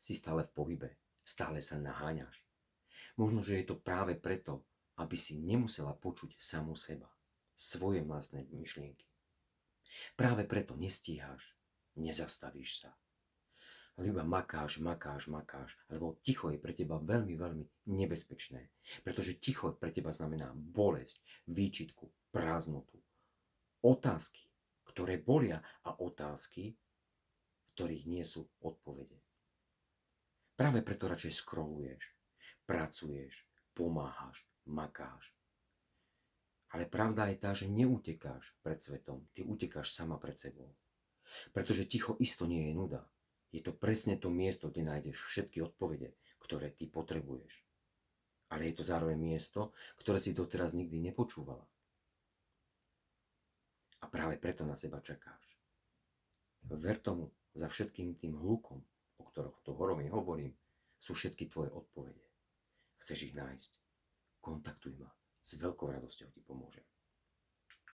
Si stále v pohybe, stále sa naháňaš. Možno, že je to práve preto, aby si nemusela počuť samu seba, svoje vlastné myšlienky. Práve preto nestíhaš, nezastavíš sa. Ale iba makáš, lebo ticho je pre teba veľmi, veľmi nebezpečné. Pretože ticho pre teba znamená bolesť, výčitku, prázdnotu. Otázky, ktoré bolia a otázky, v ktorých nie sú odpovede. Práve preto radšej scrolluješ, pracuješ, pomáhaš, makáš. Ale pravda je tá, že neutekáš pred svetom, ty utekáš sama pred sebou. Pretože ticho isto nie je nuda. Je to presne to miesto, kde nájdeš všetky odpovede, ktoré ty potrebuješ. Ale je to zároveň miesto, ktoré si doteraz nikdy nepočúvala. A práve preto na seba čakáš. Ver tomu, za všetkým tým hlukom, o ktorom tu horomi hovorím, sú všetky tvoje odpovede. Chceš ich nájsť? Kontaktuj ma. S veľkou radosťou ti pomôžem.